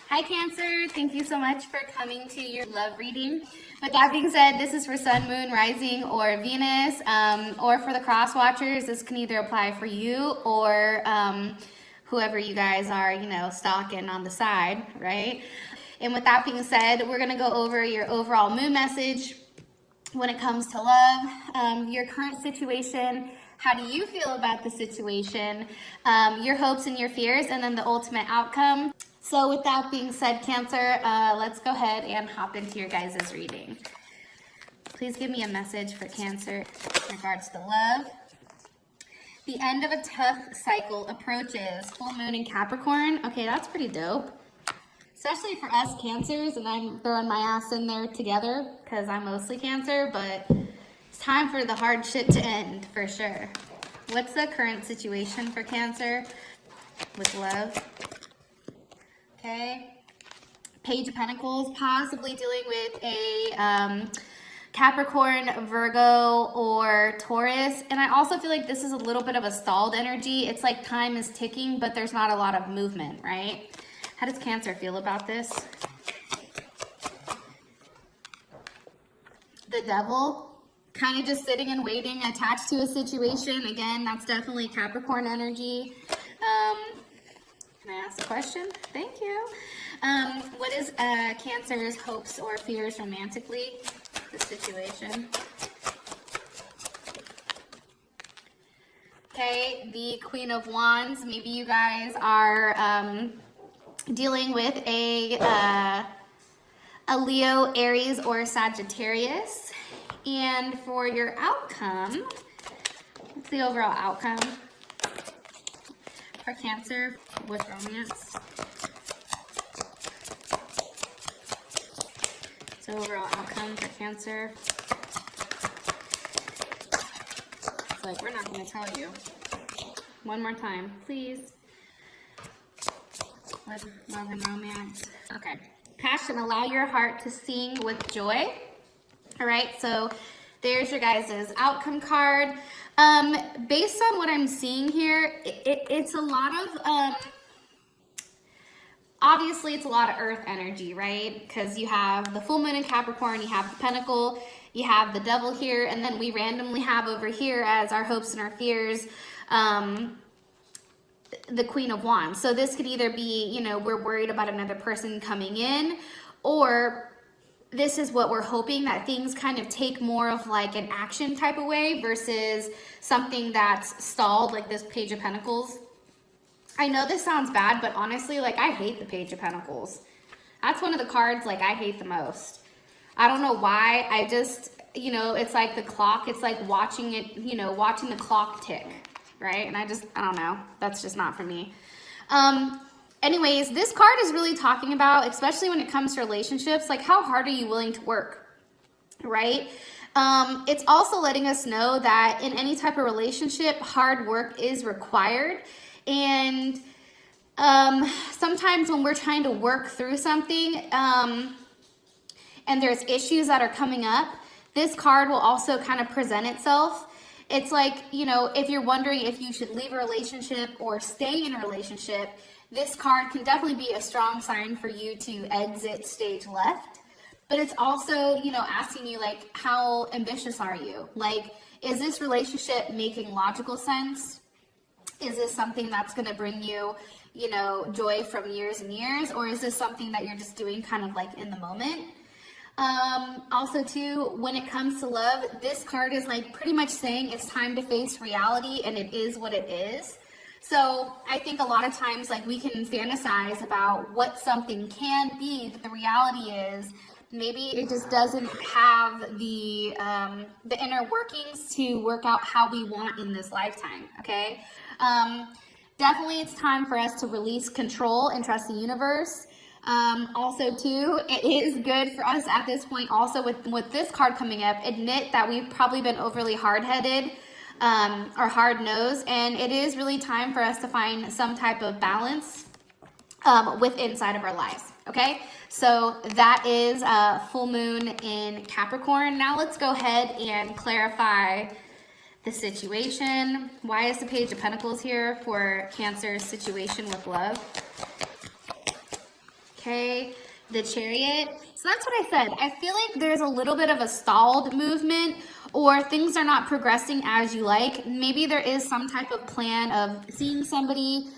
Hi Cancer, thank you so much for coming to your love reading. With that being said, this is for Sun, Moon, Rising, or Venus, or for the cross watchers. This can either apply for you or whoever you guys are, stalking on the side, right? And with that being said, we're gonna go over your overall moon message when it comes to love, your current situation. How do you feel about the situation, your hopes and your fears, and then the ultimate outcome. So with that being said, Cancer, let's go ahead and hop into your guys' reading. Please give me a message for Cancer in regards to love. The end of a tough cycle approaches. Full moon in Capricorn. Okay, that's pretty dope. Especially for us Cancers, and I'm throwing my ass in there together because I'm mostly Cancer, but it's time for the hard shit to end for sure. What's the current situation for Cancer with love? Okay, Page of Pentacles, possibly dealing with a Capricorn, Virgo, or Taurus. And I also feel like this is a little bit of a stalled energy. It's like time is ticking, but there's not a lot of movement, right? How does Cancer feel about this? The Devil, kind of just sitting and waiting, attached to a situation. Again, that's definitely Capricorn energy. Can I ask a question? Thank you. What is Cancer's hopes or fears romantically? The situation. Okay, the Queen of Wands. Maybe you guys are dealing with a Leo, Aries, or Sagittarius. And for your outcome, what's the overall outcome for Cancer with romance? So overall outcome for Cancer. It's like, we're not going to tell you. One more time, please. With love and romance. Okay. Passion, allow your heart to sing with joy. All right, so there's your guys' outcome card. Based on what I'm seeing here, it's a lot of, obviously it's a lot of earth energy, right? Because you have the full moon in Capricorn, you have the Pentacle, you have the Devil here, and then we randomly have over here as our hopes and our fears, the Queen of Wands. So this could either be, we're worried about another person coming in, or this is what we're hoping, that things kind of take more of like an action type of way versus something that's stalled, like this Page of Pentacles. I know this sounds bad, but honestly, like, I hate the Page of Pentacles. That's one of the cards, like, I hate the most. I don't know why. I just, it's like the clock. It's like watching it, watching the clock tick, right? And I don't know. That's just not for me. Anyways, this card is really talking about, especially when it comes to relationships, like, how hard are you willing to work, right? It's also letting us know that in any type of relationship, hard work is required. And sometimes when we're trying to work through something and there's issues that are coming up, this card will also kind of present itself. It's like, if you're wondering if you should leave a relationship or stay in a relationship, this card can definitely be a strong sign for you to exit stage left. But it's also, asking you, like, how ambitious are you? Like, is this relationship making logical sense? Is this something that's going to bring you, joy from years and years? Or is this something that you're just doing kind of like in the moment? Also too, when it comes to love, this card is like pretty much saying it's time to face reality, and it is what it is. So I think a lot of times, like, we can fantasize about what something can be, but the reality is maybe it just doesn't have the inner workings to work out how we want in this lifetime, okay? Definitely it's time for us to release control and trust the universe. Also too, it is good for us at this point also with this card coming up, admit that we've probably been overly hard-headed or hard-nosed, and it is really time for us to find some type of balance with inside of our lives, okay? So that is full moon in Capricorn. Now let's go ahead and clarify the situation. Why is the Page of Pentacles here for Cancer's situation with love? Okay, the Chariot. So that's what I said. I feel like there's a little bit of a stalled movement, or things are not progressing as you like. Maybe there is some type of plan of seeing somebody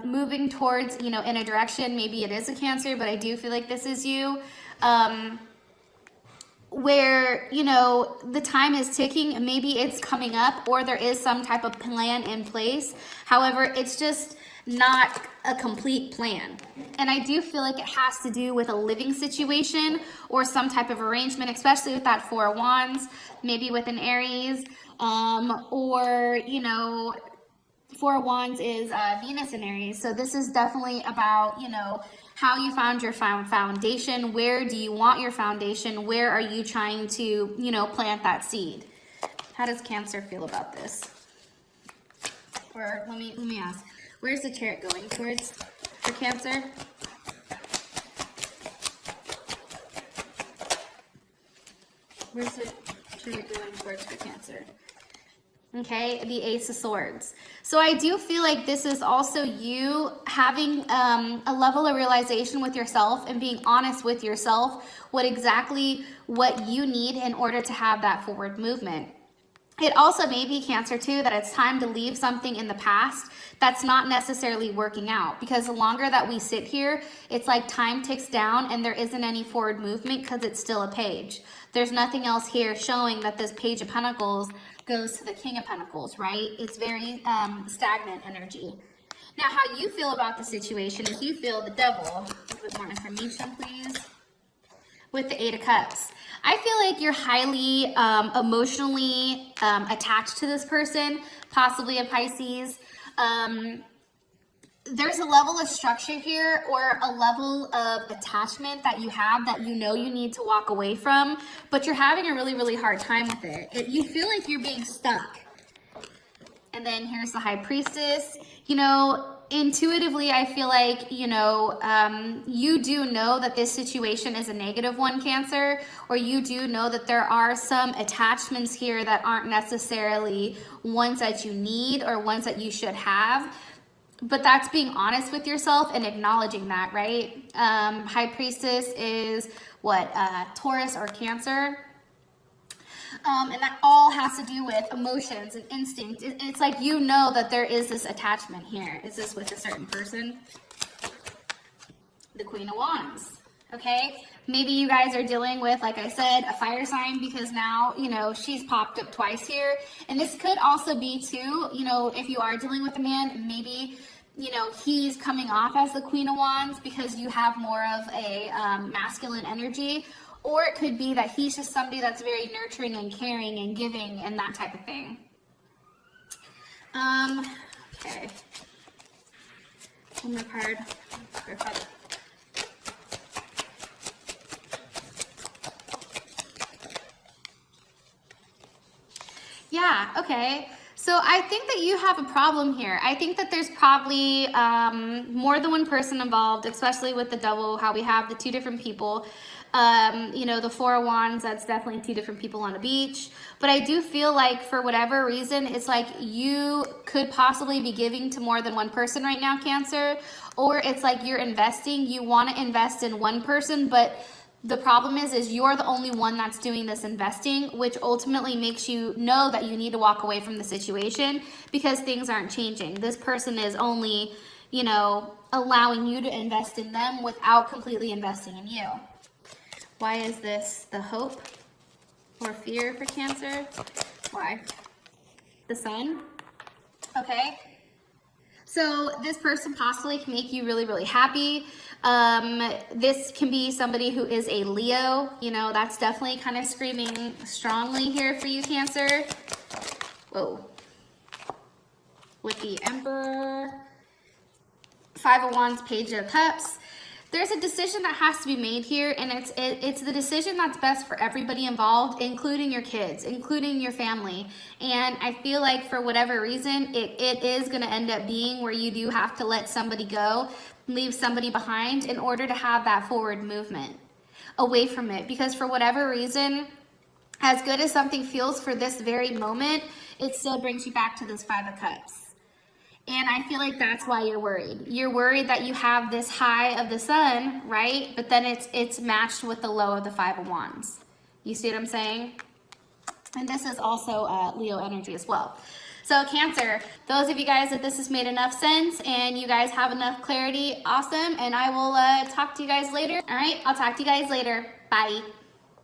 moving towards, you know, in a direction. Maybe it is a Cancer, but I do feel like this is you. Where, you know, the time is ticking, maybe it's coming up, or there is some type of plan in place. However, it's just not a complete plan. And I do feel like it has to do with a living situation or some type of arrangement, especially with that Four of Wands, maybe with an Aries, or, you know, Four of Wands is Venus in Aries. So this is definitely about, you know, how you found your foundation. Where do you want your foundation? Where are you trying to, you know, plant that seed? How does Cancer feel about this? Or let me ask, where's the Chariot going towards for Cancer? Where's the Chariot going towards for Cancer? Okay, the Ace of Swords. So I do feel like this is also you having a level of realization with yourself and being honest with yourself what you need in order to have that forward movement. It also may be, Cancer, too, that it's time to leave something in the past that's not necessarily working out, because the longer that we sit here, it's like time ticks down and there isn't any forward movement because it's still a page. There's nothing else here showing that this Page of Pentacles goes to the King of Pentacles, right? It's very stagnant energy. Now, how you feel about the situation, if you feel the Devil, a little bit more information, please. With the Eight of Cups. I feel like you're highly emotionally attached to this person, possibly a Pisces. There's a level of structure here, or a level of attachment that you have that you know you need to walk away from, but you're having a really, really hard time with it. You feel like you're being stuck. And then here's the High Priestess. You know, intuitively, I feel like, you know, you do know that this situation is a negative one, Cancer, or you do know that there are some attachments here that aren't necessarily ones that you need or ones that you should have. But that's being honest with yourself and acknowledging that, right? High Priestess is what? Taurus or Cancer. And that all has to do with emotions and instinct. It's like, you know that there is this attachment here. Is this with a certain person? The Queen of Wands. Okay? Maybe you guys are dealing with, like I said, a fire sign, because now, you know, she's popped up twice here. And this could also be too, you know, if you are dealing with a man, maybe, you know, he's coming off as the Queen of Wands because you have more of a masculine energy. Or it could be that he's just somebody that's very nurturing and caring and giving and that type of thing. Okay. One more card. Yeah, okay. So I think that you have a problem here. I think that there's probably more than one person involved, especially with the Devil, how we have the two different people. You know, the Four of Wands, that's definitely two different people on a beach. But I do feel like for whatever reason, it's like you could possibly be giving to more than one person right now, Cancer. Or it's like you're investing, you want to invest in one person, but the problem is you're the only one that's doing this investing, which ultimately makes you know that you need to walk away from the situation because things aren't changing. This person is only, you know, allowing you to invest in them without completely investing in you. Why is this the hope or fear for Cancer? Why? The Sun? Okay. So this person possibly can make you really, really happy. This can be somebody who is a Leo. You know, that's definitely kind of screaming strongly here for you, Cancer. Whoa. With the Emperor, Five of Wands, Page of Cups. There's a decision that has to be made here, and it's the decision that's best for everybody involved, including your kids, including your family. And I feel like for whatever reason, it is going to end up being where you do have to let somebody go, leave somebody behind in order to have that forward movement away from it. Because for whatever reason, as good as something feels for this very moment, it still brings you back to this Five of Cups. And I feel like that's why you're worried. You're worried that you have this high of the sun, right? But then it's matched with the low of the Five of Wands. You see what I'm saying? And this is also Leo energy as well. So Cancer, those of you guys that this has made enough sense and you guys have enough clarity, awesome. And I will talk to you guys later. All right, I'll talk to you guys later. Bye.